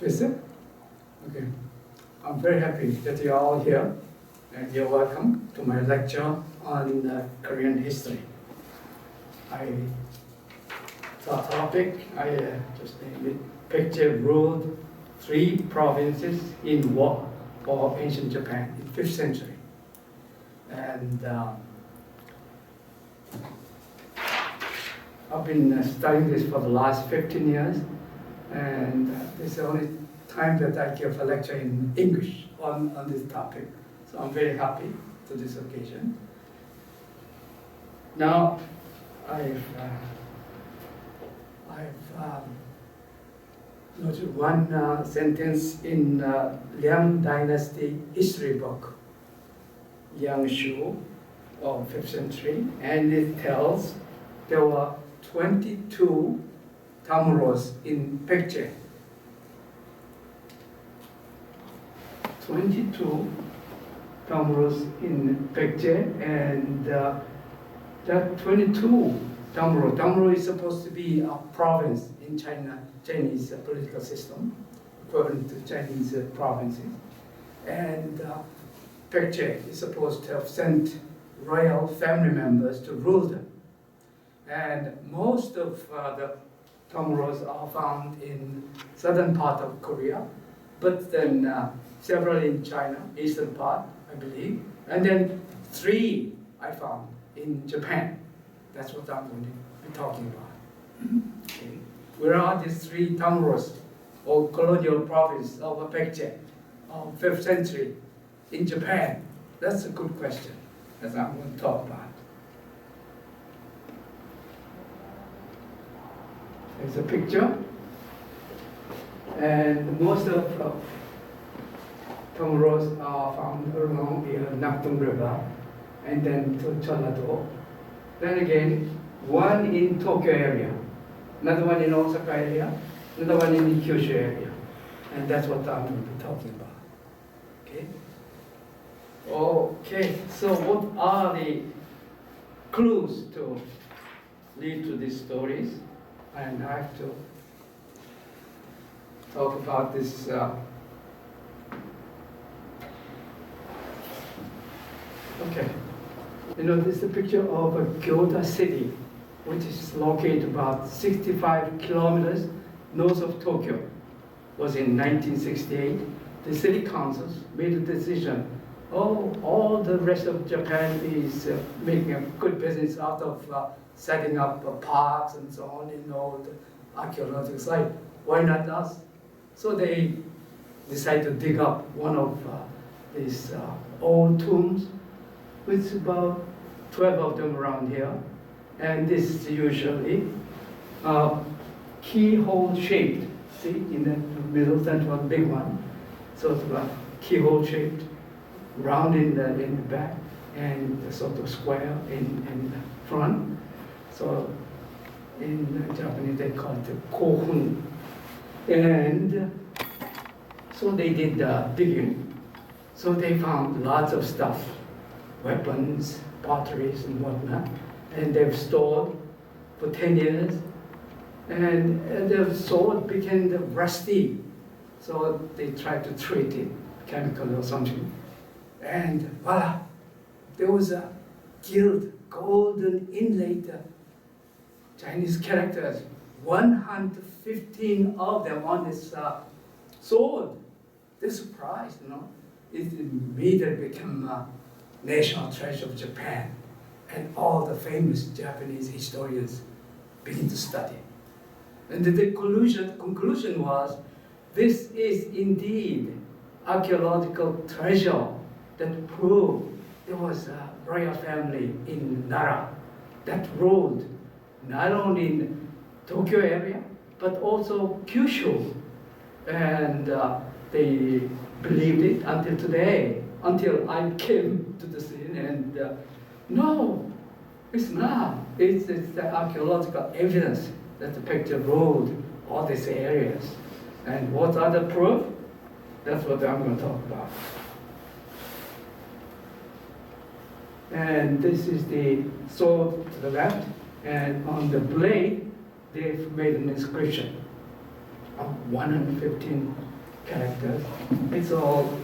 Is it? Okay. I'm very happy that you're all here, and you're welcome to my lecture on Korean history. The topic, I just named it, Baekje ruled 3 provinces in war for ancient Japan in 5th century. And I've been studying this for the last 15 years, and this is the only time that I give a lecture in English on this topic. So I'm very happy to this occasion. Now, I've noted one sentence in Liang Dynasty history book, Liang Shu of 5th century, and it tells there were 22 Tamuros in Baekje. 22 Tamuros in Baekje, and that 22 Tamuro is supposed to be a province in Chinese political system, according to Chinese provinces. And Baekje is supposed to have sent royal family members to rule them. And most of the Tamuros are found in southern part of Korea, but then several in China, eastern part, I believe, and then 3 I found in Japan. That's what I'm going to be talking about. Okay. Where are these 3 Tamuros, or colonial province of Baekje, of 5th century in Japan? That's a good question, as I'm going to talk about. There's a picture, and most of Tamuros are found along the Nakdong River, and then to Jeollado. Then again, one in Tokyo area, another one in Osaka area, another one in the Kyushu area. And that's what I'm going to be talking about. Okay? Okay, so what are the clues to lead to these stories? And I have to talk about this okay. You know, this is a picture of a Gyoda city, which is located about 65 kilometers north of Tokyo. It was in 1968. The city councils made a decision, all the rest of Japan is making a good business out of setting up parks and so on in all the archaeological sites. Why not us? So they decided to dig up one of these old tombs, with about 12 of them around here. And this is usually keyhole shaped. See, in the middle, that one big one. So it's about keyhole shaped, round in the back, and sort of square in the front. So in Japanese they call it the kohun. And so they did digging. So they found lots of stuff, weapons, potteries, and whatnot, and they've stored for 10 years, and the sword became rusty, so they tried to treat it, chemical or something, and voila, there was a gilt, golden inlaid Chinese characters, 115 of them on this sword. They're surprised, you know. It immediately became national treasure of Japan, and all the famous Japanese historians begin to study. And the conclusion was, this is indeed archaeological treasure that proved there was a royal family in Nara that ruled not only in Tokyo area, but also Kyushu. And they believed it until today, until I came to the scene, and no, it's not. It's the archaeological evidence that the Baekje ruled all these areas. And what are the proof? That's what I'm going to talk about. And this is the sword to the left, and on the blade, they've made an inscription of 115 characters. It's all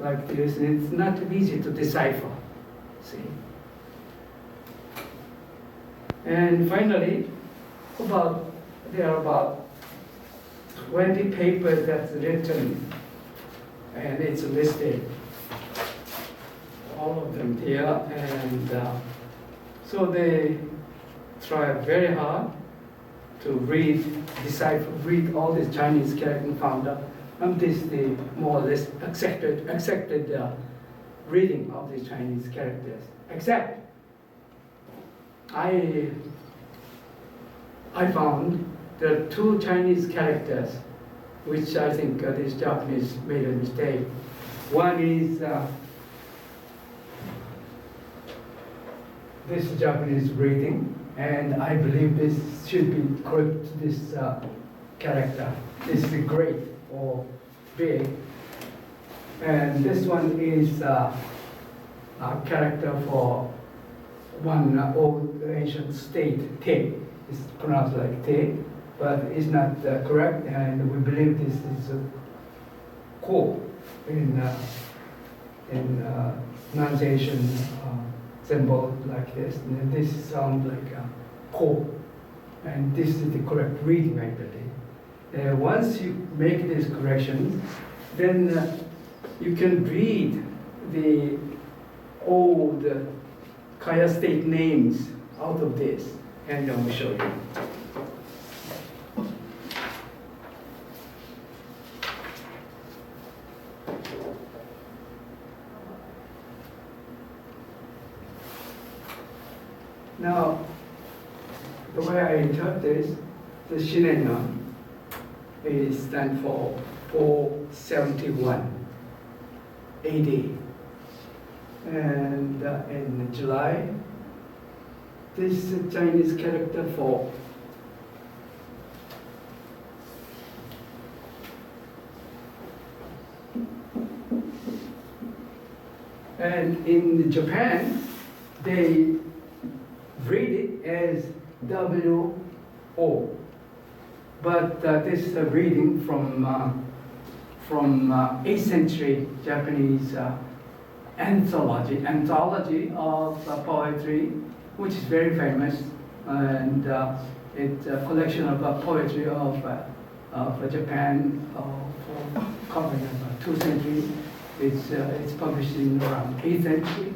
like this, and it's not easy to decipher, see. And finally, there are about 20 papers that's written, and it's listed, all of them here, and so they try very hard to decipher, read all these Chinese characters and found out, and this is the more or less accepted reading of these Chinese characters. Except, I found there are two Chinese characters which I think these Japanese made a mistake. One is this Japanese reading, and I believe this should be correct, this character. This is great or big. And this one is a character for one old ancient state, Te. It's pronounced like Te, but it's not correct, and we believe this is Ko in pronunciation symbol like this. And this sounds like Ko, and this is the correct reading, I believe. Once you make these corrections, then you can read the old Kaya state names out of this, and I will show you. Now, the way I interpret this, the Shinengan is stand for 471 AD. And in July, this Chinese character for and in Japan, they read it as W-O. But this is a reading from 8th century Japanese anthology of poetry, which is very famous, and it's a collection of poetry of Japan covering about 2 centuries. It's published in around 8th century,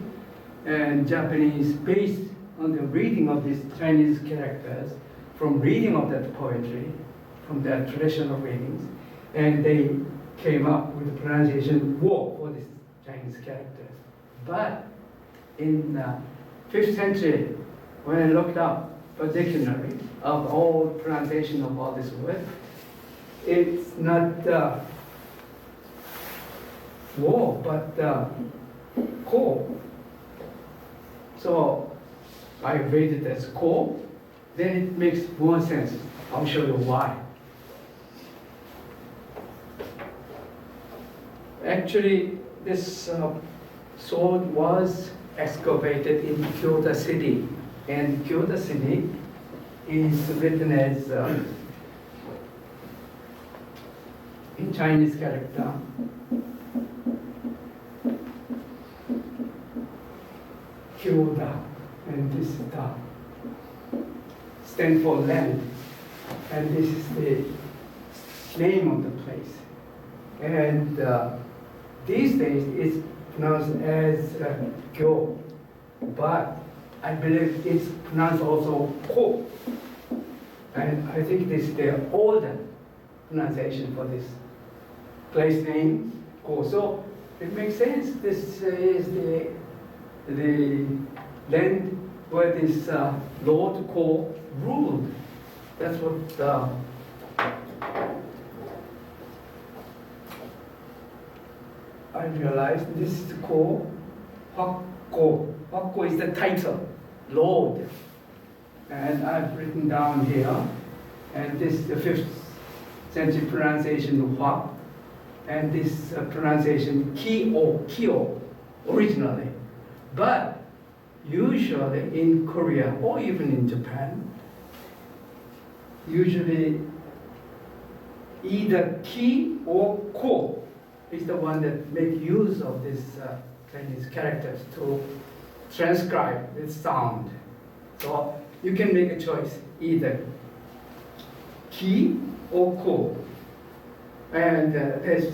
and Japanese, based on the reading of these Chinese characters, from reading of that poetry, from their traditional readings, and they came up with the pronunciation Wo for these Chinese characters. But in 5th century, when I looked up a dictionary of all pronunciation of all these words, it's not Wo, but Ko. So I read it as Ko, then it makes more sense. I'll show you why. Actually, this sword was excavated in Kyoto City, and Kyoto City is written as in Chinese character Kyoto, and this is the stand for land, and this is the name of the place. And these days it's pronounced as Kyo, but I believe it's pronounced also Ko. And I think this is the older pronunciation for this place name, Ko. So it makes sense. This is the land where this Lord Ko ruled. That's what I realized. This is Ko, Hwakko. Hwakko is the title, Lord. And I've written down here, and this is the 5th century pronunciation of Hwak, and this pronunciation Kyo, originally. But usually in Korea, or even in Japan, usually either ki or ko is the one that make use of this Chinese characters to transcribe this sound. So you can make a choice, either ki or ko. And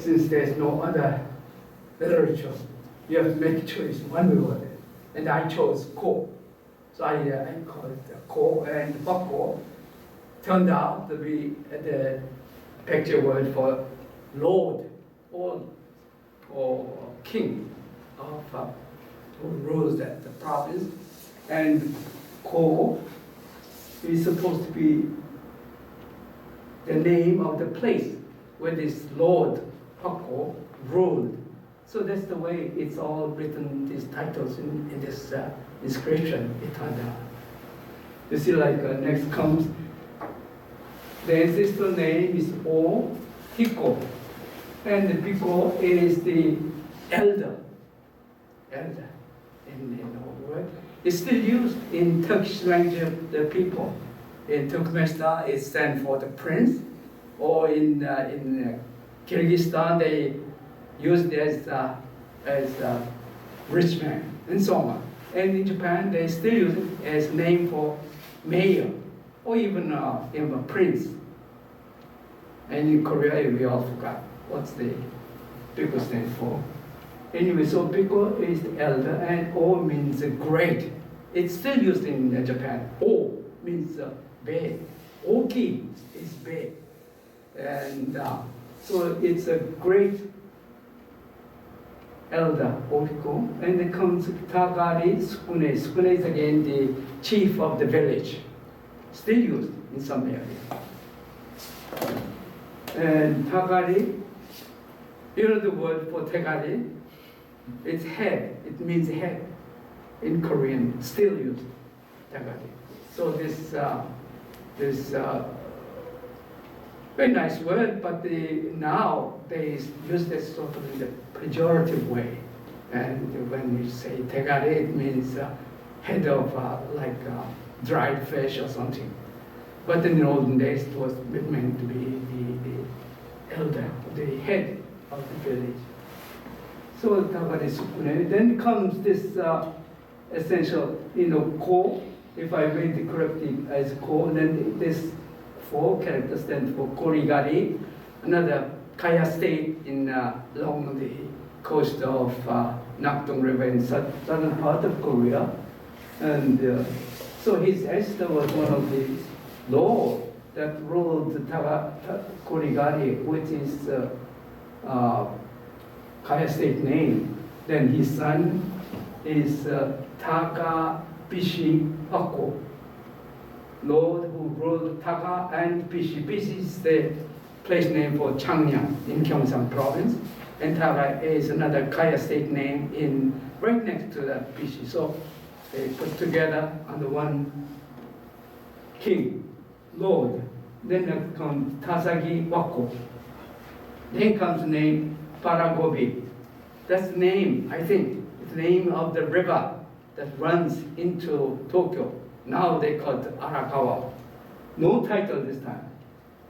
since there's no other literature, you have to make a choice one way or the other. And I chose ko. So I call it ko, and Baekje turned out to be the Baekje word for lord or king of who rules that the province. And ko is supposed to be the name of the place where this Lord Baekje ruled. So that's the way it's all written, these titles in this inscription, it turned out. You see, like next comes, the ancestor name is O Hiko, and the Biko is the elder in the word. It's still used in Turkish language of the people. In Turkmenistan, it stands for the prince, or in Kyrgyzstan, they use it as rich man, and so on. And in Japan, they still use it as name for mayor, or even a prince. And in Korea, we all forgot what's the Biko stand for. Anyway, so Biko is the elder, and O means great. It's still used in Japan. O means big. Oki is big. And so it's a great elder, Biko. And then comes Tagari Sukune. Sukune is again the chief of the village. Still used in some areas. And Tagari, you know the word for Tagari? It's head. It means head in Korean. Still used Tagari. So this very nice word, but now they use this sort of in the pejorative way. And when you say Tagari, it means head of dried fish or something. But in the olden days, it was meant to be the elder, the head of the village. So Tagari Sukune. Then comes this essential, ko. If I read it correctly as ko, then this 4 characters stand for Korigari, another Kaya state in along the coast of Nakdong River in southern part of Korea. And so his ancestor was one of the lords that ruled Korigari, which is Kaya state name. Then his son is Taka Bishi Baekje, Lord who ruled Taka and Bishi. Bishi is the place name for Changnam in Gyeongsang province, and Taka is another Kaya state name in right next to that Bishi. So they put together under one king, Lord. Then there comes Tasagi Baekje. Then comes the name Paragobi. That's the name, I think, it's the name of the river that runs into Tokyo. Now they call it Arakawa. No title this time.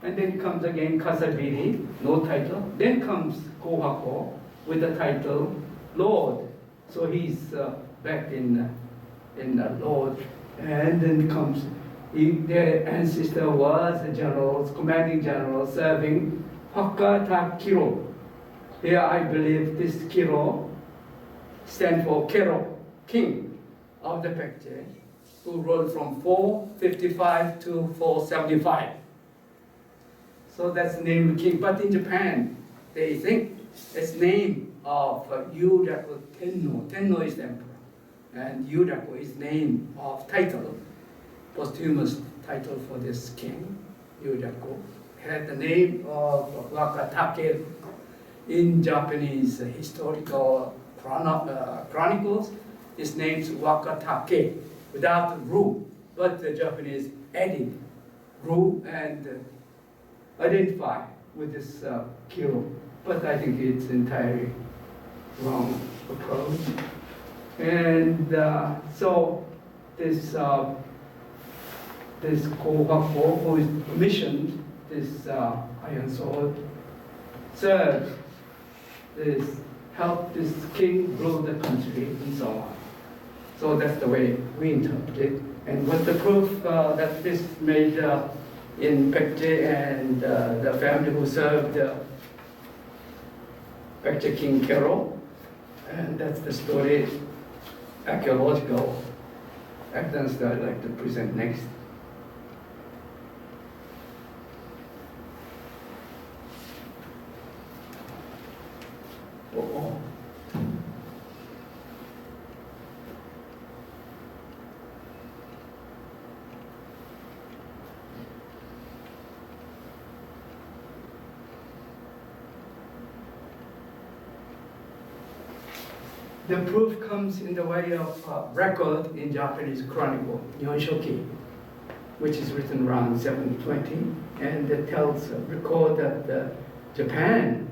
And then comes again Kasabiri, no title. Then comes Kohako with the title Lord. So he's back in Lord. And then comes, their ancestor was a general, commanding general, serving Hakata Kiro. Here I believe this Kiro stands for Kero, king of the Baekje, who ruled from 455 to 475. So that's the name of the king. But in Japan, they think it's name of Yuraku Tenno. Tenno is the emperor. And Yuraku is name of title, posthumous title for this king, Yuraku. Had the name of Wakatake in Japanese historical chronicles. His name's Wakatake, without Ru, but the Japanese added Ru and identify with this Kiro. But I think it's entirely wrong approach. And so this Kohako, who is commissioned this iron sword. Third is help this king rule the country and so on. So that's the way we interpret it. And what the proof that this made in Baekje and the family who served Baekje King Carol, and that's the story, archaeological evidence that I'd like to present next. Oh. The proof comes in the way of record in Japanese chronicle, Nihonshoki, which is written around 720, and it record that Japan,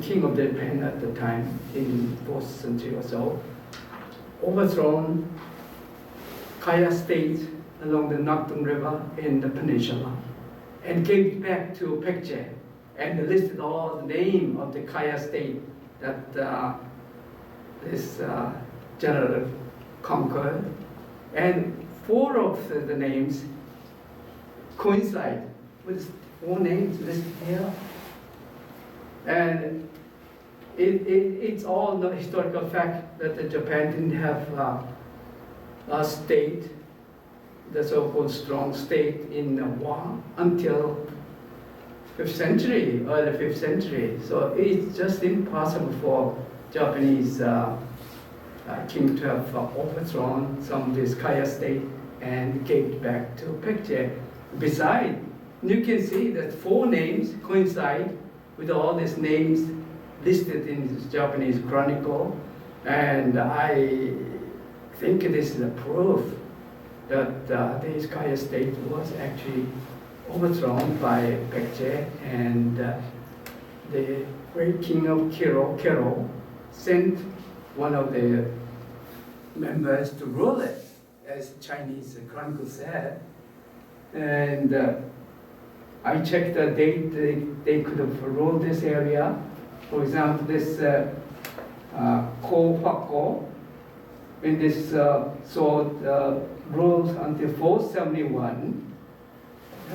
king of Japan at the time, in 4th century or so, overthrown Kaya state along the Nakdong River in the peninsula, and gave it back to Baekje, and listed all the name of the Kaya state that this general conquered, and 4 of the names coincide with 4 names listed here. And it's all the historical fact that Japan didn't have a state, the so-called strong state in war until 5th century, early 5th century. So it's just impossible for Japanese king to have overthrown some of this Kaya state and gave it back to Baekje. Besides, you can see that 4 names coincide with all these names listed in this Japanese chronicle, and I think this is a proof that this Kaya state was actually overthrown by Baekje, and the great king of Kero sent one of the members to rule it, as Chinese chronicle said. And I checked the date they could have ruled this area. For example, this Ko Hwakko, when this sword ruled until 471,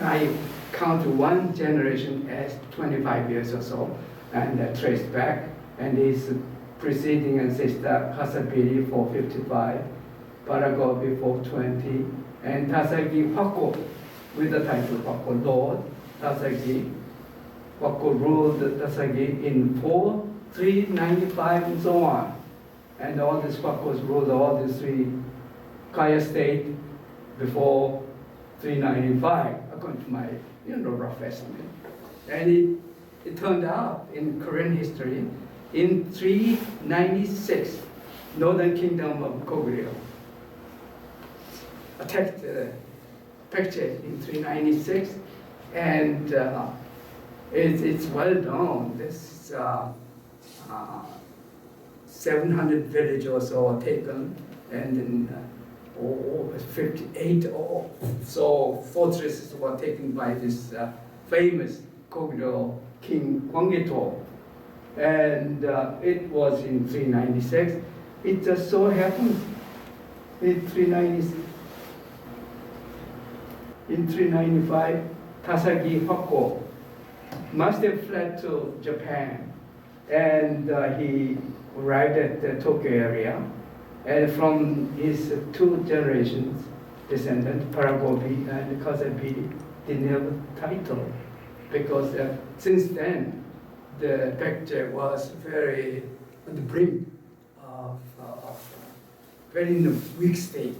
I count 1 generation as 25 years or so, and traced back, and his preceding ancestor Kasabiri 455, Paragobi 420, and Tasagi Hwakko with the title Hwakko Lord. Tasagi Hwakko ruled Tasagi in 395 and so on, and all these Hwakkos ruled all these 3 Kaya state before 395. According to my rough estimate. And it turned out in Korean history, in 396, Northern Kingdom of Goguryeo attacked Baekje in 396, and it's well known. This 700 villages or so are taken, and in 58 or so fortresses were taken by this famous Goguryeo King Gwanggaeto, and it was in 396. It just so happened in 395, Tasagi Hwakko must have fled to Japan, and he arrived at the Tokyo area. And from his 2 generations descendant, Paragobi and Kasabiri, didn't have a title, because since then the Baekje was very on the brink of very in a weak state,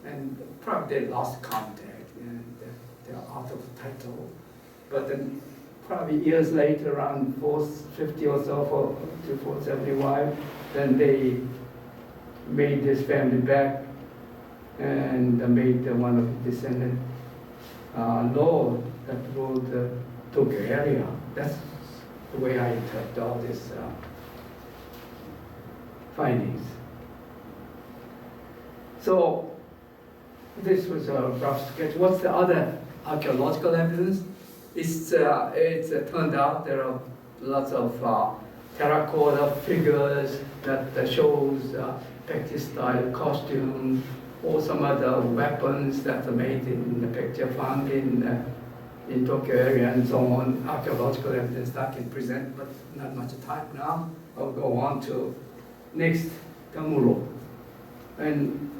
and probably they lost contact and they're out of the title. But then probably years later, around 450 or so, to 475, then they made this family back and made one of the descendant lord that ruled the Tokyo area. That's the way I interpret all these findings. So this was a rough sketch. What's the other archaeological evidence? It's turned out there are lots of terracotta figures that shows Baekje style costume or some other weapons that are made in the picture found in Tokyo area and so on, archaeological evidence that I can present, but not much time now. I'll go on to next Tamuro. And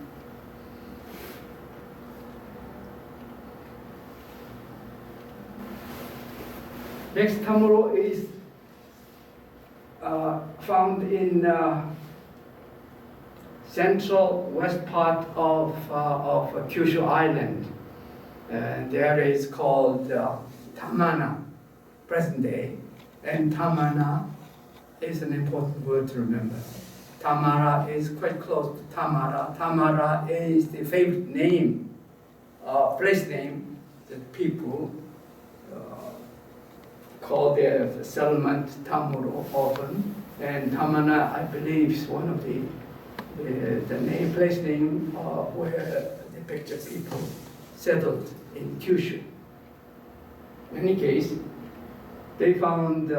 next Tamuro is found in central west part of Kyushu Island. The area is called Tamana, present day. And Tamana is an important word to remember. Tamara is quite close to Tamara. Tamara is the favorite name, place name that people call their settlement Tamuro often. And Tamana, I believe, is one of the place name where the picture people settled in Kyushu. In any case, they found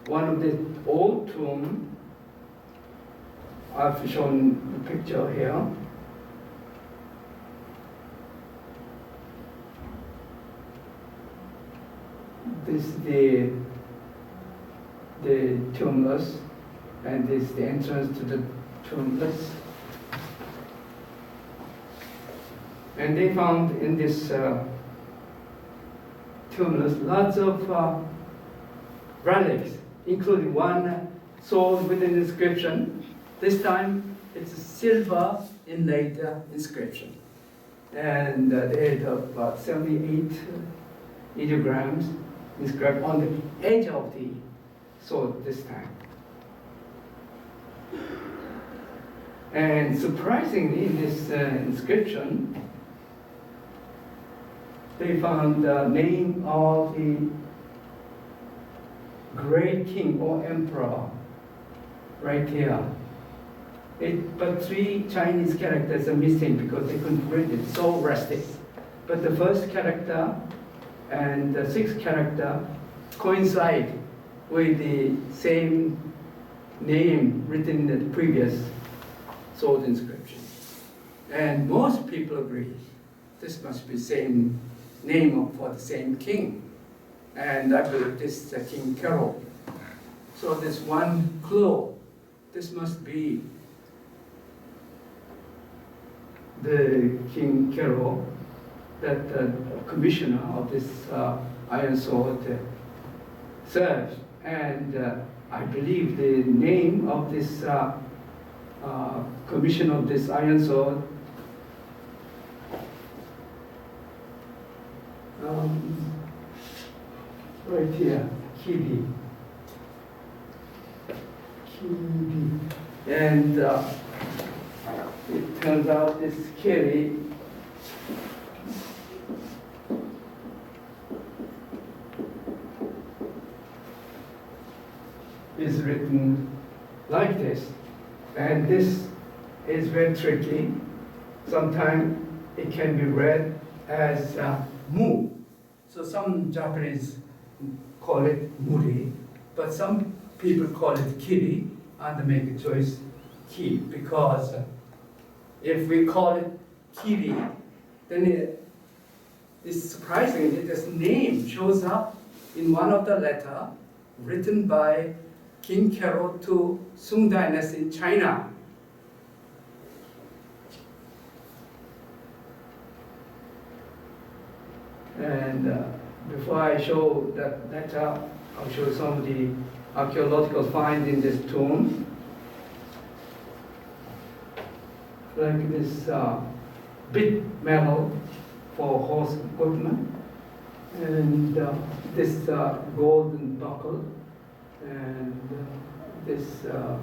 one of the old tomb. I've shown the picture here. This is the tumulus, and this is the entrance to the tumulus. And they found in this tumulus lots of relics, including one sword with an inscription. This time it's a silver inlaid inscription. And they had about 78 ideograms inscribed on the edge of the sword this time. And surprisingly, in this inscription, they found the name of the great king or emperor right here. But 3 Chinese characters are missing because they couldn't read it, so rustic. But the first character and the 6th character coincide with the same name written in the previous sword inscription. And most people agree this must be the same name for the same king. And I believe this is King Kero. So there's one clue. This must be the King Kero, that the commissioner of this iron sword served. And I believe the name of this commissioner of this iron sword right here, Kibi. And it turns out this Kiri is written like this. And this is very tricky. Sometimes it can be read as mu. So some Japanese call it muri, but some people call it kiri, and they make a choice ki, because if we call it kiri, then it's surprising that this name shows up in one of the letters written by King Kero to Sung Dynasty in China. And before I show that letter, I'll show some of the archaeological finds in this tomb. Like this bit metal for horse equipment, and this golden buckle, and this that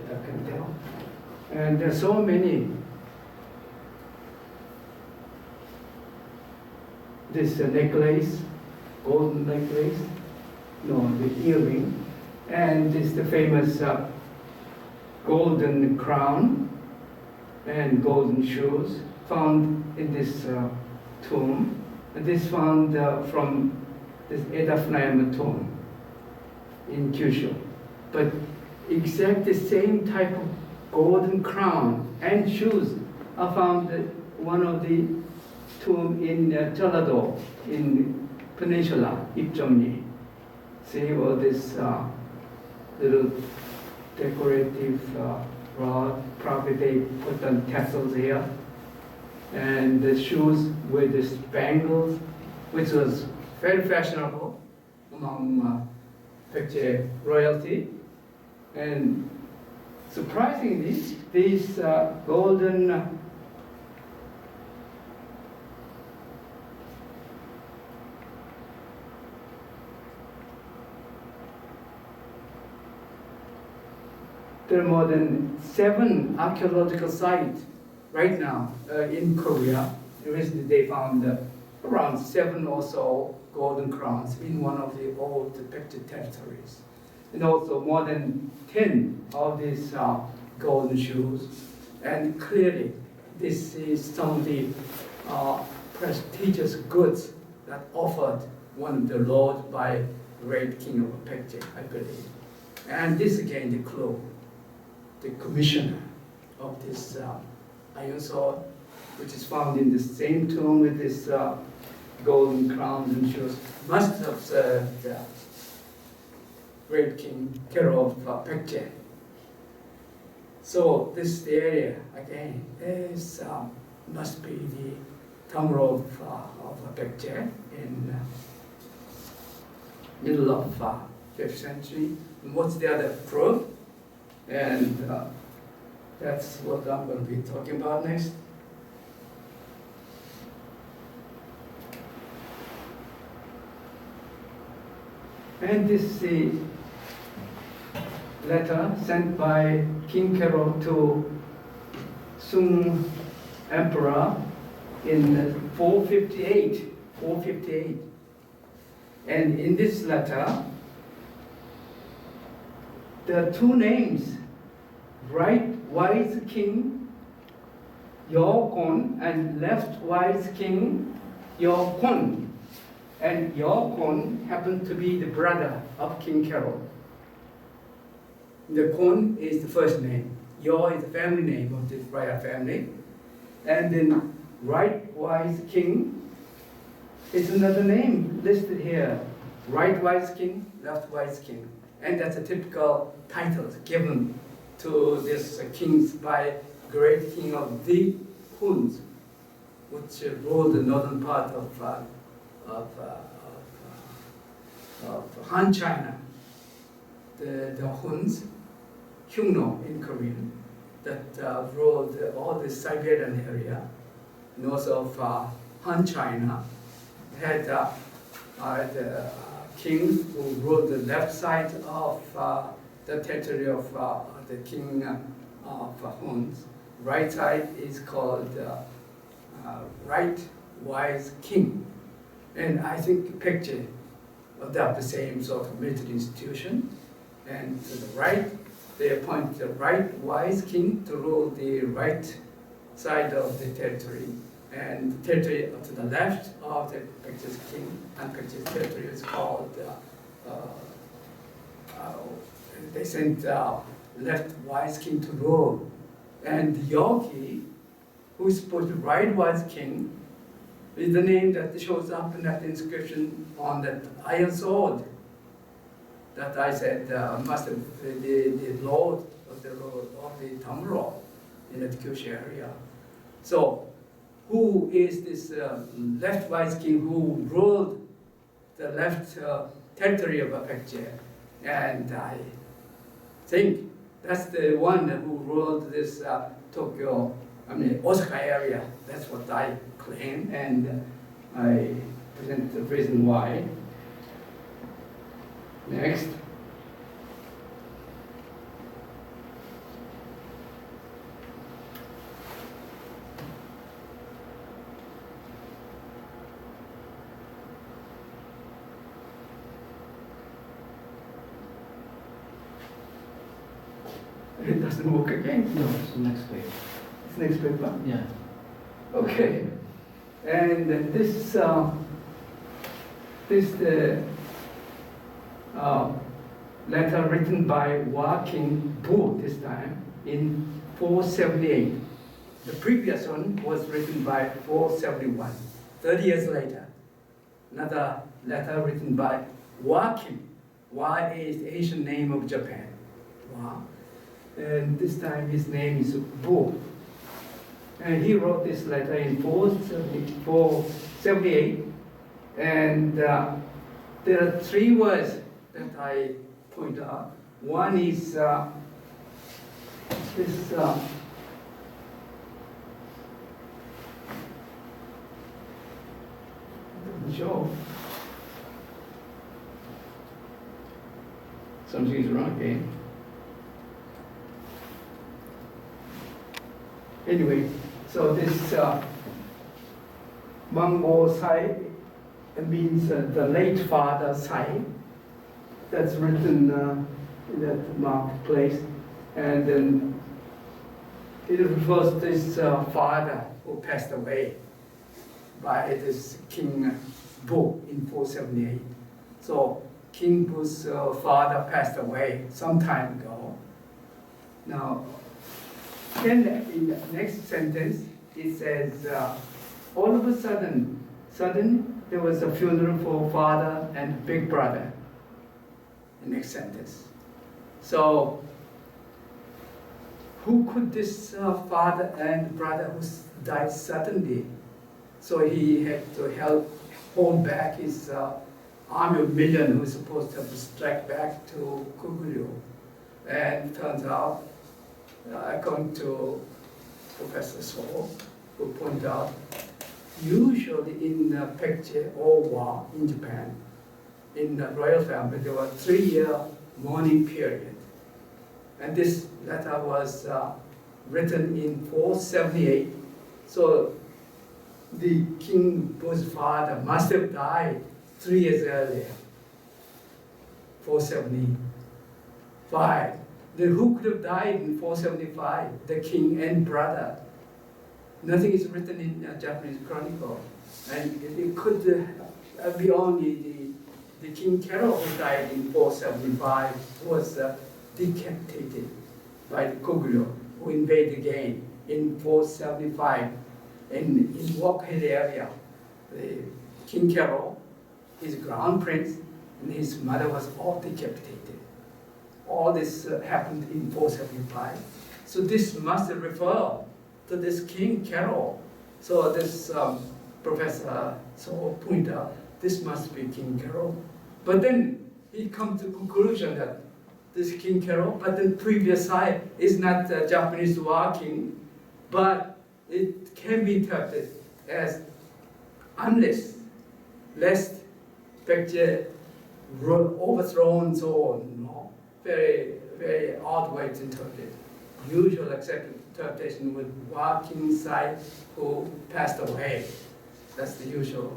I can tell. And there's so many. This necklace, golden necklace, no, the earring, and this the famous golden crown and golden shoes found in this tomb. This found from this Edafnaim tomb in Kyushu. But exactly same type of golden crown and shoes are found at one of the tomb in Jeollado in Peninsula, Ipjomni. See all this little decorative rod, probably they put on tassels here. And the shoes with the spangles, which was very fashionable among Baekje royalty. And surprisingly, these golden there are more than 7 archaeological sites right now in Korea. Recently they found around 7 or so golden crowns in one of the old Baekje territories. And also more than 10 of these golden shoes. And clearly this is some of the prestigious goods that offered one of the lords by great king of Baekje, I believe. And this again the clue. The commissioner of this iron sword, which is found in the same tomb with this golden crowns and shoes, must have served great king Kero of Baekje. So this area again is must be the Tamro of Baekje in middle of 5th century. And what's the other proof? And that's what I'm going to be talking about next. And this is the letter sent by King Kero to Sung Emperor in 458. 458. And in this letter, there are 2 names, right wise king Yeokon and left wise king Yeokon. And Yeokon happened to be the brother of King Kero. The Kon is the first name. Yo is the family name of this royal family. And then right wise king is another name listed here. Right wise king, left wise king. And that's a typical title given to this kings by great king of the Huns, which ruled the northern part of Han China. The Huns, Hyungno in Korean, that ruled all the Siberian area, north of Han China, had the kings who ruled the left side of the territory of the king of Huns. Right side is called right wise king. And I think Baekje adopt the same sort of military institution. And to the right, they appoint the right wise king to rule the right side of the territory. And the territory to the left of the Baekje's king and Baekje's territory is called, they sent left wise king to rule. And Yogi, who is supposed to be right wise king, is the name that shows up in that inscription on that iron sword that I said must have the lord of the Tamro in the Kyushu area. So, who is this left wise king who ruled the left territory of Baekje? And I think that's the one who ruled this Tokyo, Osaka area. That's what I claim, and I present the reason why. Next. It doesn't work again? No, it's the next page. It's next paper? Yeah. Okay. And this This letter written by Joachim Bu this time in 478. The previous one was written by 471. 30 years later, another letter written by Joachim. Wa is the Asian name of Japan. Wa. And this time his name is Bu. And he wrote this letter in 478. And there are three words that I point out. One is this show. Something is wrong again. Anyway, so this Mongol side means the late father side. That's written in that marked place, and then it refers to this father who passed away by this King Bu in 478. So King Bu's father passed away some time ago. Now, then in the next sentence, it says, all of a sudden there was a funeral for father and big brother. The next sentence. So, who could this father and brother who died suddenly? So he had to hold back his army of million who was supposed to strike back to Goguryeo. And it turns out, according to Professor So, who pointed out, usually in Baekje or Wa in Japan, in the royal family, there was a 3-year mourning period. And this letter was written in 478. So the King Bu's father must have died 3 years earlier, 475. Then who could have died in 475? The king and brother. Nothing is written in Japanese chronicle. And it could be only the King Kero who died in 475 was decapitated by the Goguryeo, who invaded again in 475 in Baekje area. The King Kero, his crown prince, and his mother was all decapitated. All this happened in 475. So this must refer to this King Kero. So this Professor So pointed out, this must be King Kero. But then he comes to the conclusion that this King Kero, but the previous side is not Japanese Wa king, but it can be interpreted as unless, lest Baekje overthrown, so on. No? Very, very odd way to interpret it. Usual accepted interpretation with Wa king side who passed away. That's the usual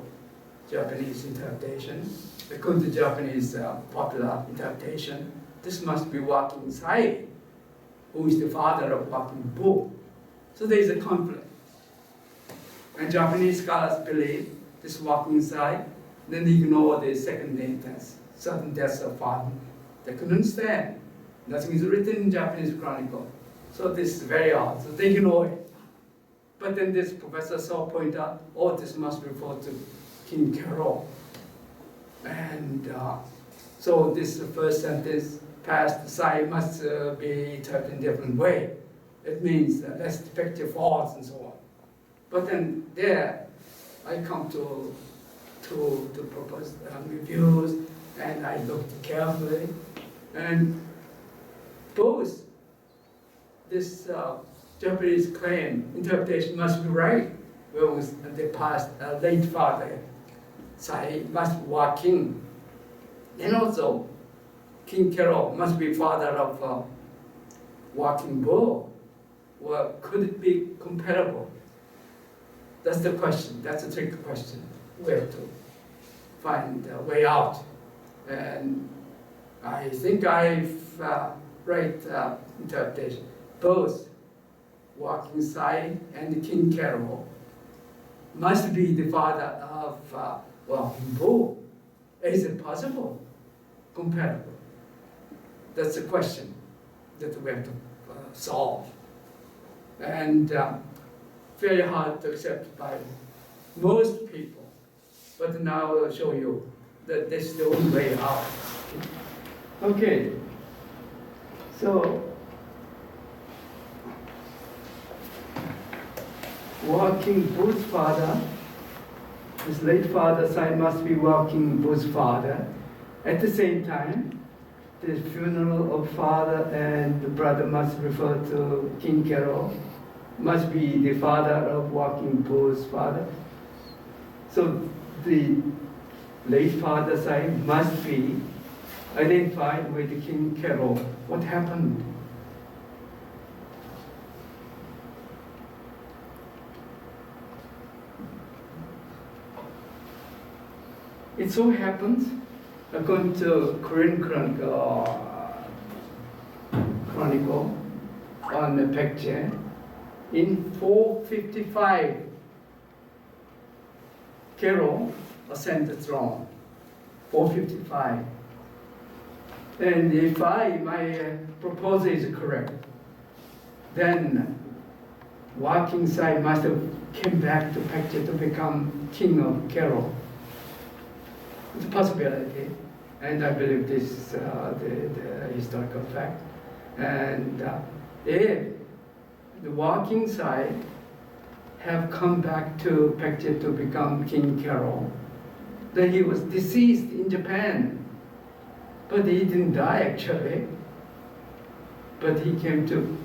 Japanese interpretation. According to Japanese popular interpretation, this must be Wa king Sai, who is the father of Wa king Bu. So there is a conflict. And Japanese scholars believe this Wa king Sai, then they ignore the second death, sudden death of father. They couldn't understand. Nothing is written in Japanese chronicle. So this is very odd. So they ignore it. But then this Professor So pointed out, oh, this must refer to King Kero. And so this first sentence, past Sai, must be interpreted in a different way. It means less defective faults and so on. But then there, I come to propose reviews, and I looked carefully, and both this Japanese claim interpretation must be right, whereas the past late father Sai must be Wa king, and also King Kero must be father of Wa king Bu. Well, could it be comparable? That's the question. That's a tricky question. We have to find a way out. And I think I've right interpretation. Both Wa king Sai and King Kero must be the father of Wa king Bu. Is it possible? Compatible? That's the question that we have to solve. And very hard to accept by most people. But now I'll show you that this is the only way out. Okay, so walking Buddha's father, his late father side must be walking Buddha's father. At the same time, the funeral of father and the brother must refer to King Carol, must be the father of walking Buddha's father. So the late father side must be identified with King Carol. What happened? It so happens, according to Korean Chronicle on the Baekje, in 455, Carol ascended the throne. 455. And if my proposal is correct, then walking side must have came back to Baekje to become king of Carol. It's a possibility, and I believe this is the historical fact. And if the walking side have come back to Baekje to become King Carol, then he was deceased in Japan. But he didn't die actually. But he came to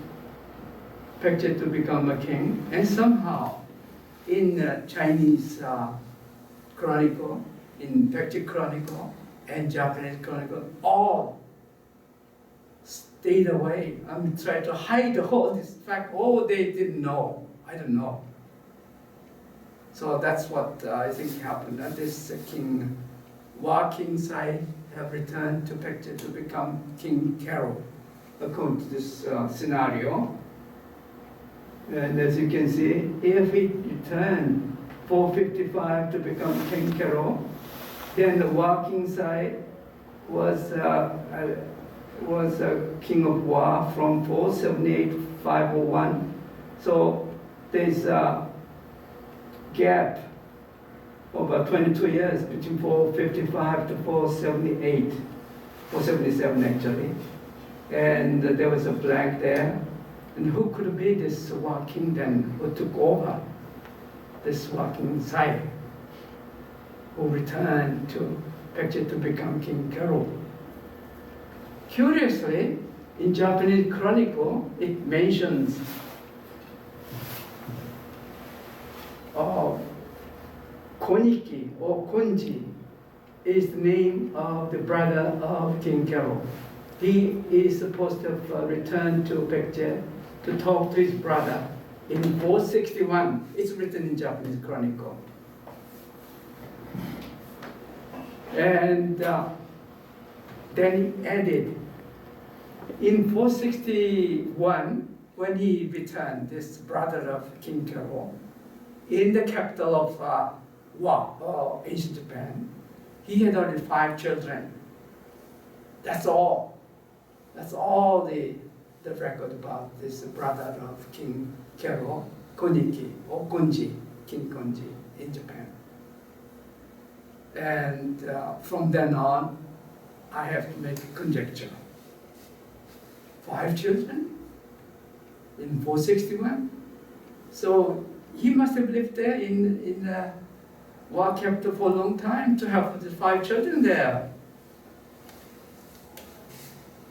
Baekje to become a king. And somehow, in Chinese chronicle, in Baekje chronicle and Japanese chronicle, all stayed away. Tried to hide all this fact. Oh, they didn't know. I don't know. So that's what I think happened. That this king walking side have returned to Baekje to become King Carol, according to this scenario. And as you can see, if he returned 455 to become King Carol, then the walking side was King of Wa from 478 501. So there's a gap of about 22 years between 455 to 478, 477 actually. And there was a blank there. And who could be this walking then, who took over this walking side, who returned to Baekje to become King Carol? Curiously, in Japanese chronicle, it mentions Koniki or Konji is the name of the brother of King Carol. He is supposed to have returned to Baekje to talk to his brother in 461. It's written in Japanese chronicle. And then he added, in 461, when he returned, this brother of King Carol, in the capital of ancient Japan, he had only 5 children. That's all. That's all the record about this brother of King Carol, Koniki or Konji, King Konji in Japan. And from then on, I have to make a conjecture. 5 children in 461. So he must have lived there in Wa capital for a long time to have the 5 children there.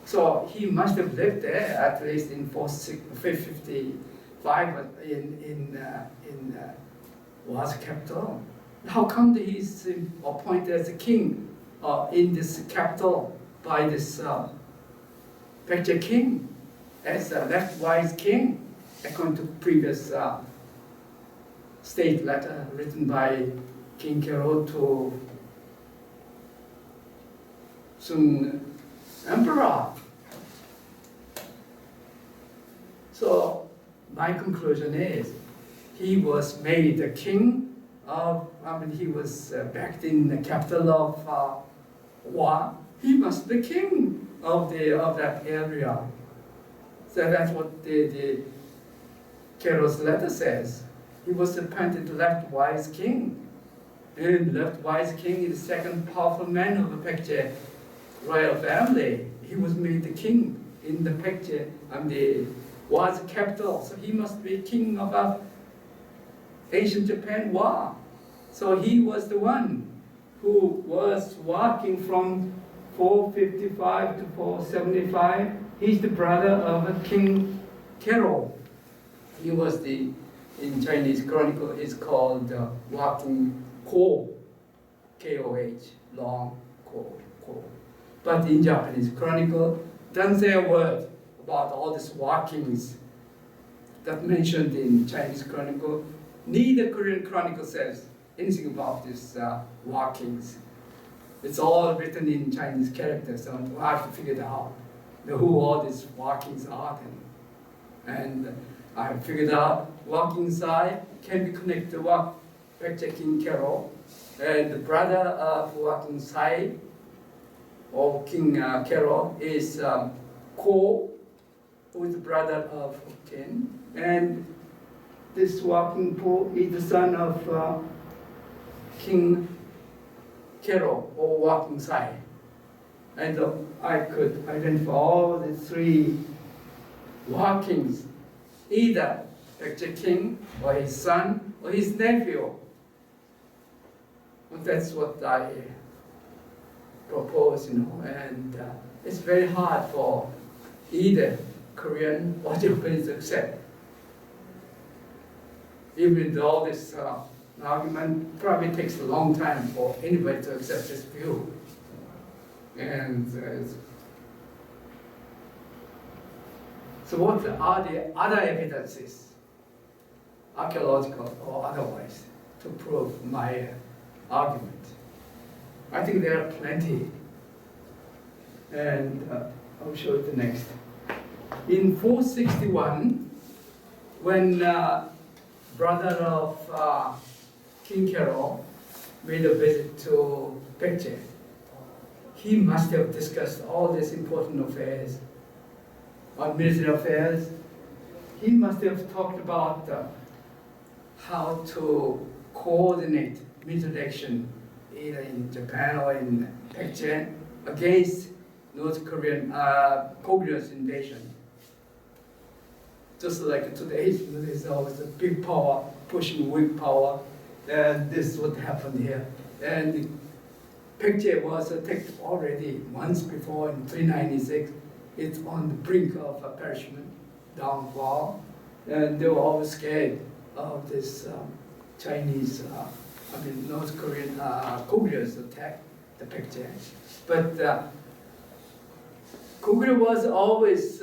So he must have lived there at least in 455 in Wa's capital. How come that he's appointed as a king in this capital by this Baekje king, as a left-wise king, according to previous state letter written by King Carol to Sung Emperor? So my conclusion is he was made a king of, he was backed in the capital of Wa, he must be king of that area. So that's what the Carol's letter says. He was appointed left-wise king. And left-wise king is the second powerful man of the Baekje royal family. He was made the king in the Baekje, was capital. So he must be king of ancient Japan, Wa. So he was the one who was walking from 455 to 475. He's the brother of King Carol. He was in Chinese chronicle, it's called walking Ko, K-O-H, long Ko. But in Japanese chronicle, doesn't say a word about all these walkings that mentioned in Chinese chronicle. Neither Korean chronicle says anything about these walkings. It's all written in Chinese characters, so I have to figure it out, who all these walkings are then. And I figured out walking side can be connected to Baekje King Carol, and the brother of walking side of King Carol is Ko, who is the brother of King, and this walking Po is the son of King Carol, or walking side. And I could identify all the three walkings, either Baekje King, or his son, or his nephew. Well, that's what I propose, and it's very hard for either Korean or Japanese to accept. Even with all this argument, probably takes a long time for anybody to accept this view. And so what are the other evidences, archaeological or otherwise, to prove my argument? I think there are plenty, and I'll show you the next. In 461, when brother of King Carol made a visit to Baekje, he must have discussed all these important affairs, on military affairs. He must have talked about how to coordinate military action either in Japan or in Baekje against North Korean Korea's invasion. Just like today, there's always a big power pushing weak power, and this is what happened here. And Baekje was attacked already once before in 396. It's on the brink of a perishment, downfall, and they were always scared of this Chinese, North Korean, Korea's attack, the Baekje. But Korea was always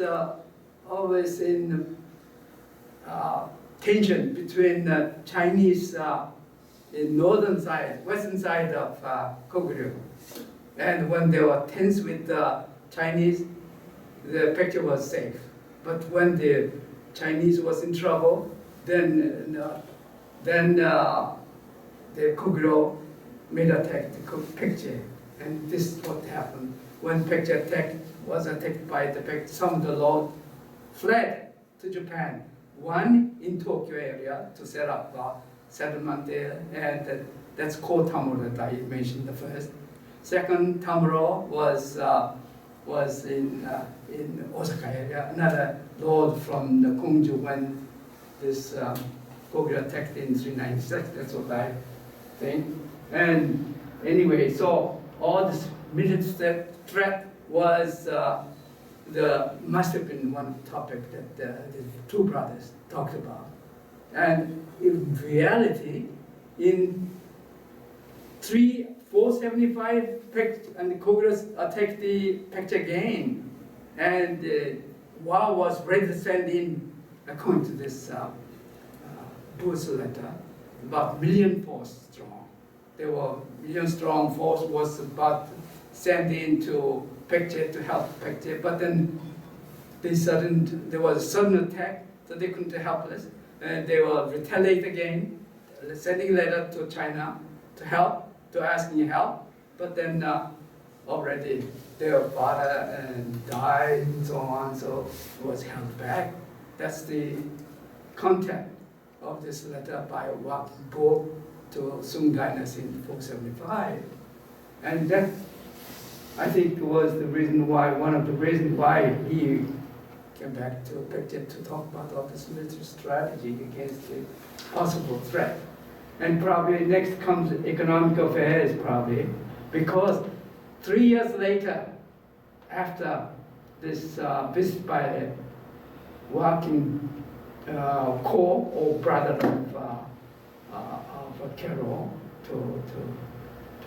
in tension between Chinese in northern side, western side of Korea. And when they were tense with the Chinese, the Baekje was safe. But when the Chinese was in trouble, then the Kogyo made attack the Baekje, and this is what happened. When Baekje was attacked by the Baekje, some of the lords fled to Japan. One in Tokyo area to set up a settlement there, and that's called Tamuro that I mentioned the first. Second Tamuro was in Osaka area, another lord from the Kongju when this Kogyo attacked in 396. That's what I think. And anyway, so all this military threat was must have been one topic that the two brothers talked about. And in reality, in 475, and the Kogyo attacked the Baekje again, and Wa was ready to send in, according to this Bu's letter, about 1 million force strong. There were 1 million strong force was about sent in to Baekje to help Baekje, but then there was a sudden attack, so they couldn't help us, and they will retaliate again, sending a letter to China to help, to asking help, but then already their father and died and so on, so it was held back. That's the content of this letter by Wang Bo to Sung Dynasty in 475. And that, I think, was the reason why, one of the reasons why he came back to Baekje to talk about all this military strategy against the possible threat. And probably next comes economic affairs, probably, because 3 years later, after this visit by Joachim Ko, or brother of Carol, to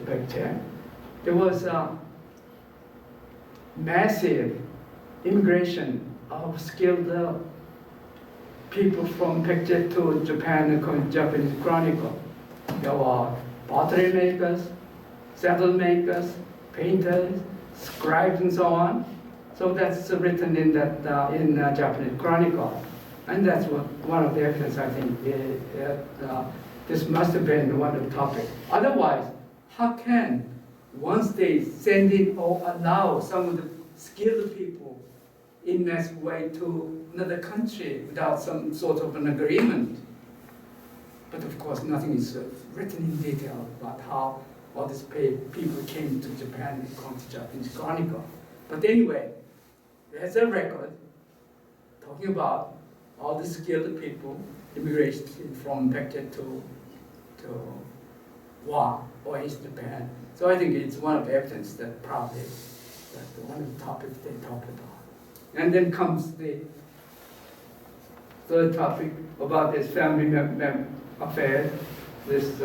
Baekje, there was a massive immigration of skilled people from Baekje to Japan, according to Japanese chronicle. There were pottery makers, saddle makers, painters, scribes, and so on. So that's written in that in Japanese chronicle, and that's one of the evidence, I think. This must have been one of the topics. Otherwise, how can once they send in or allow some of the skilled people in that way to another country without some sort of an agreement? But of course, nothing is written in detail about how all these people came to Japan according to Japanese chronicle. But anyway, there's a record talking about all the skilled people immigrated from Baekje to Wa, or East Japan. So I think it's one of the evidence that probably that's one of the topics they talk about. And then comes the third topic about this family affair. This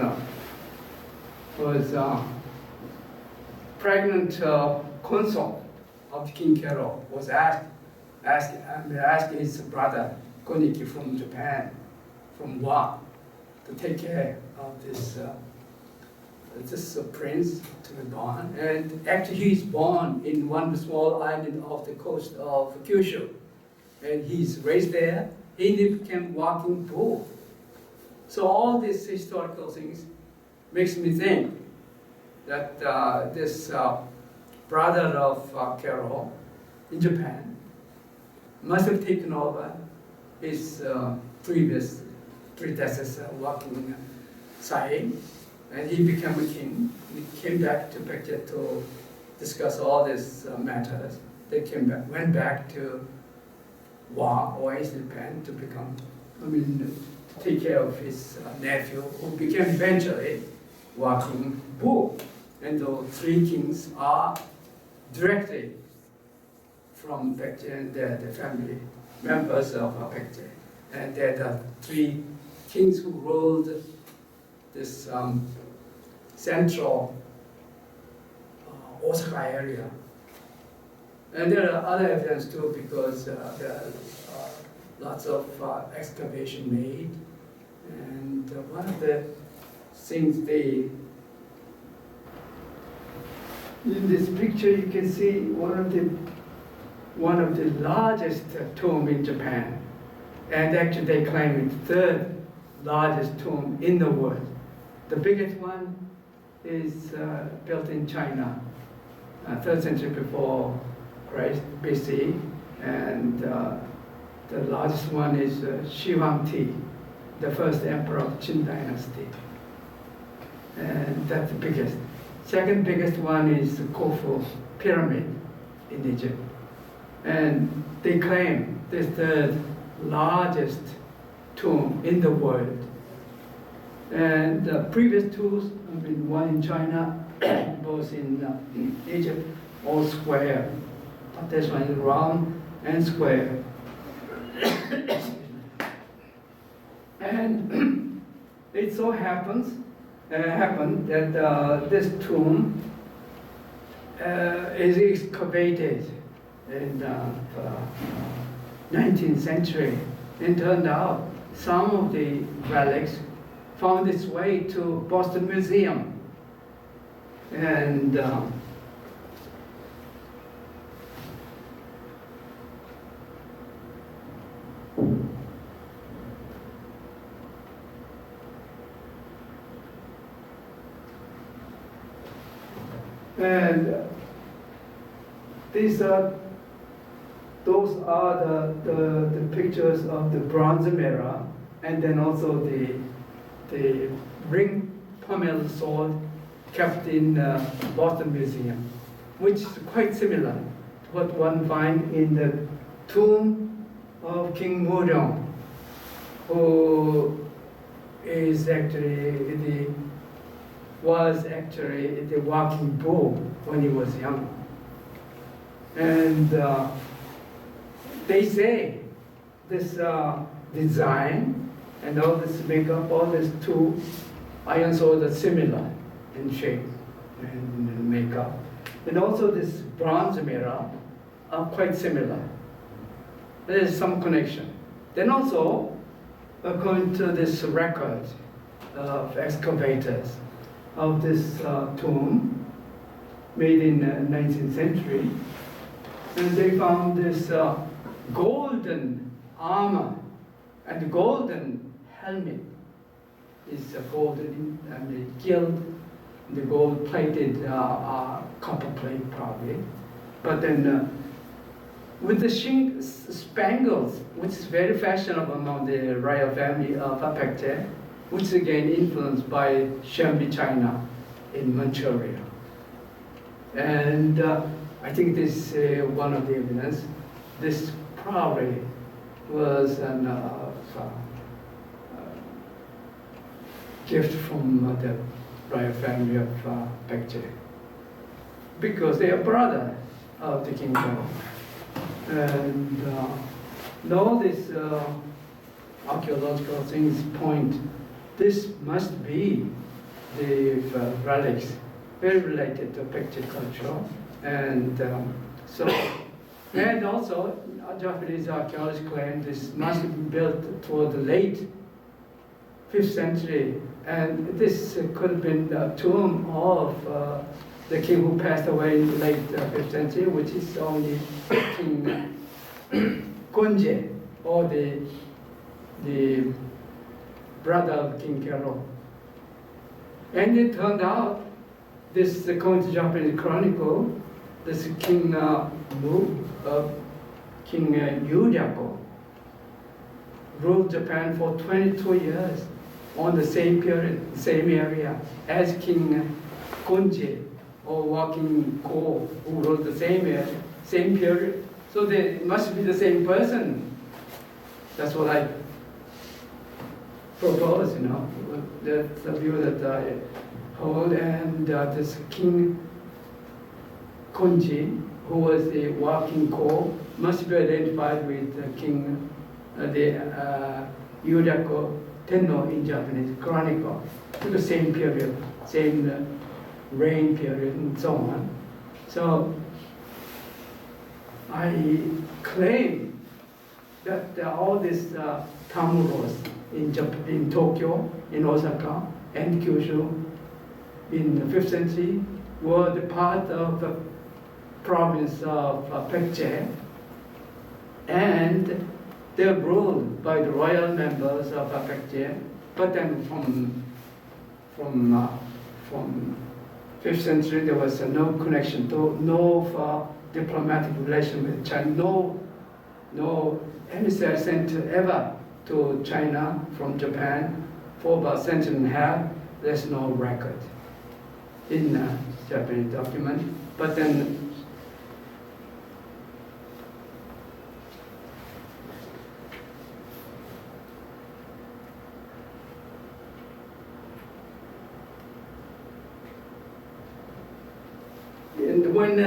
was pregnant consort of King Kero was asked his brother Koniki from Japan, from Wa, to take care of this prince to be born. And actually he's born in one small island off the coast of Kyushu. And he's raised there. He became walking bull. So all these historical things makes me think that this brother of Kero in Japan must have taken over his previous predecessor walking side, and he became a king. He came back to Baekje to discuss all these matters. They went back to Wa, or East Japan, to take care of his nephew, who became eventually Joachim Bu. And the three kings are directly from Baekje, and they're the family members of Baekje. And they're the three kings who ruled this central Osaka area. And there are other evidence too, because there are lots of excavation made. And one of the things in this picture you can see one of the largest tomb in Japan. And actually they claim it's the third largest tomb in the world. The biggest one is built in China, 3rd century before Christ, BC, and the largest one is Shi Huangdi, the first emperor of Qin dynasty, and that's the biggest. Second biggest one is the Khufu pyramid in Egypt, and they claim this the largest tomb in the world. And the previous two, one in China, both in Egypt, all square. But this one is round and square. And it so happened that this tomb is excavated in the 19th century, and turned out some of the relics found its way to Boston Museum. And those are the pictures of the bronze mirror, and then also the ring pommel sword kept in Boston Museum, which is quite similar to what one finds in the tomb of King Muryeong, who was actually the walking bull when he was young. And they say this design and all this makeup, all these two iron swords are similar in shape and in makeup. And also this bronze mirror are quite similar. There is some connection. Then also, according to this record of excavators of this tomb made in the 19th century, and they found this golden armor and golden helmet. Is golden, gilt, the gold plated copper plate probably. But then with the spangles, which is very fashionable among the royal family of Baekje, which is again influenced by Shanbi China in Manchuria. And I think this is one of the evidence. This probably was a gift from the royal family of Baekje, because they are brother of the kingdom. And all these archaeological things point, this must be the relics very related to Baekje culture. And and also Japanese archaeologists claim this must have been built toward the late 5th century. And this could have been a tomb of the king who passed away in the late 5th century, which is only King Gonje, or the brother of King Kero. And it turned out, this according to Japanese chronicle, this King King Yuryako ruled Japan for 22 years on the same period, same area as King Gonje, or Walking Ko, who ruled the same area, same period. So they must be the same person. That's what I propose, you know. That's the view that I hold. And this King Gonje, who was the Walking Ko, must be identified with King Yuryako Tenno in Japanese chronicle, to the same period, same reign period, and so on. So I claim that all these tamuros in Tokyo, in Osaka, and Kyushu in the 5th century were the part of the province of Baekje, and they're ruled by the royal members of Baekje, but then from 5th century there was no connection, no diplomatic relation with China, no emissary sent ever to China from Japan for about a century and a half. There's no record in Japanese document, but then when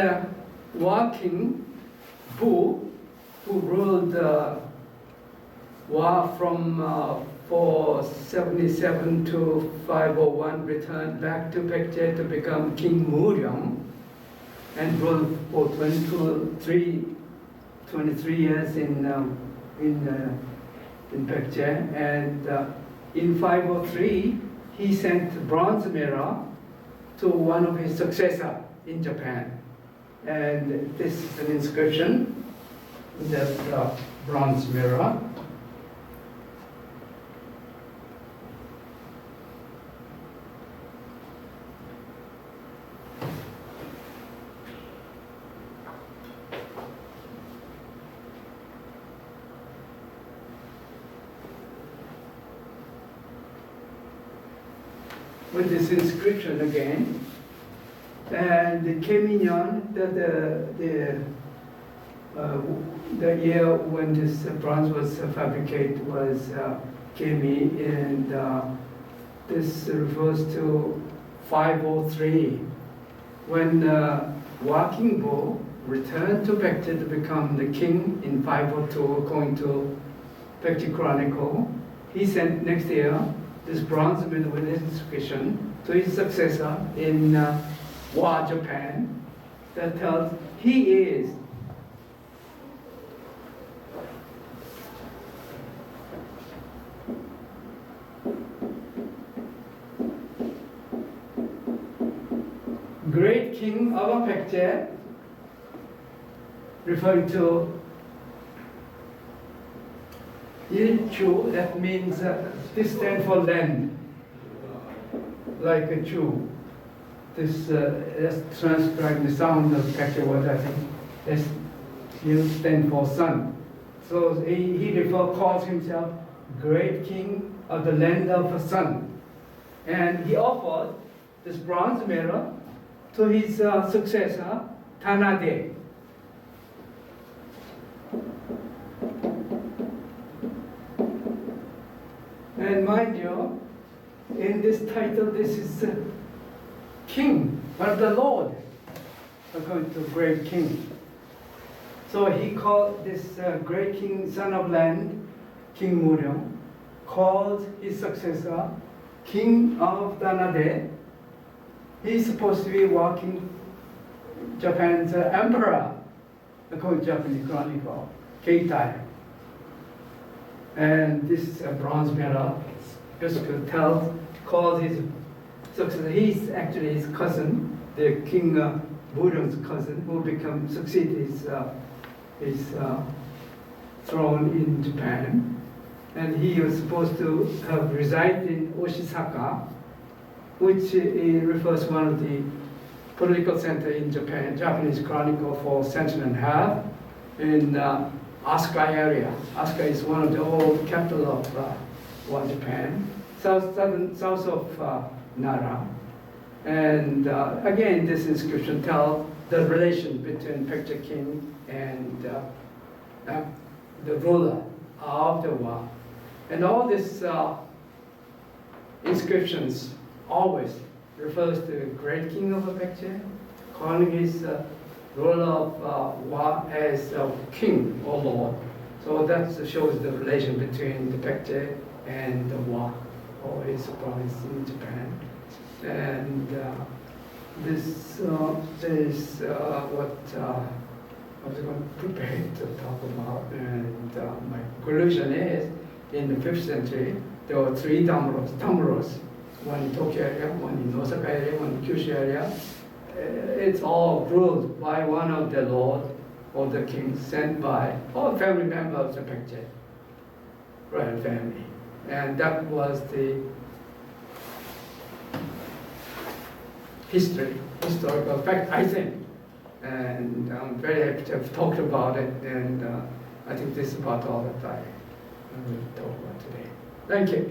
Walking Bu, who ruled from 477 to 501, returned back to Baekje to become King Muryeong, and ruled for 23 years in Baekje. And in 503, he sent bronze mirror to one of his successors in Japan. And this is an inscription, that's the bronze mirror. with this inscription again. And the Keminyon, the year when this bronze was fabricated was Kemi, and this refers to 503, when Walking Bull returned to Baekje to become the king in 502, according to Baekje Chronicle. He sent next year this bronze medal with inscription to his successor in Wa, Japan, that tells he is great king of Baekje, referring to Yilchu, that means this stands for land, like a Jew. This is transcribing the sound of Baekje word, I think. This Yil stands for sun. So he calls himself great king of the land of the sun. And he offered this bronze mirror to his successor, Tanade. And mind you, in this title, this is king, but the Lord, according to great king. So he called this great king, son of land, King Muryong, called his successor, king of Tanade. He's supposed to be walking Japan's emperor, according to Japanese chronicle, Keitai. And this bronze medal basically calls his successor. He's actually his cousin, the King Muryong's cousin, who succeed his throne in Japan. And he was supposed to have resided in Oshisaka, which refers to one of the political center in Japan, Japanese chronicle, for a century and a half, in Asuka area. Asuka is one of the old capital of Japan, south of Nara. And again, this inscription tells the relation between Baekje king and the ruler of the Wa. And all these inscriptions always refers to the great king of Baekje, calling his ruler of Wa as king or lord. So that shows the relation between the Baekje and the Wa, or his province in Japan. And this is what I was going to prepare to talk about. And my conclusion is, in the 5th century, there were 3 damuros, one in Tokyo area, one in Osaka area, one in Kyushu area. It's all ruled by one of the lord or the king sent by all family members of the Baekje royal family. And that was the historical fact, I think. And I'm very happy to have talked about it. And I think this is about all that I will talk about today. Thank you.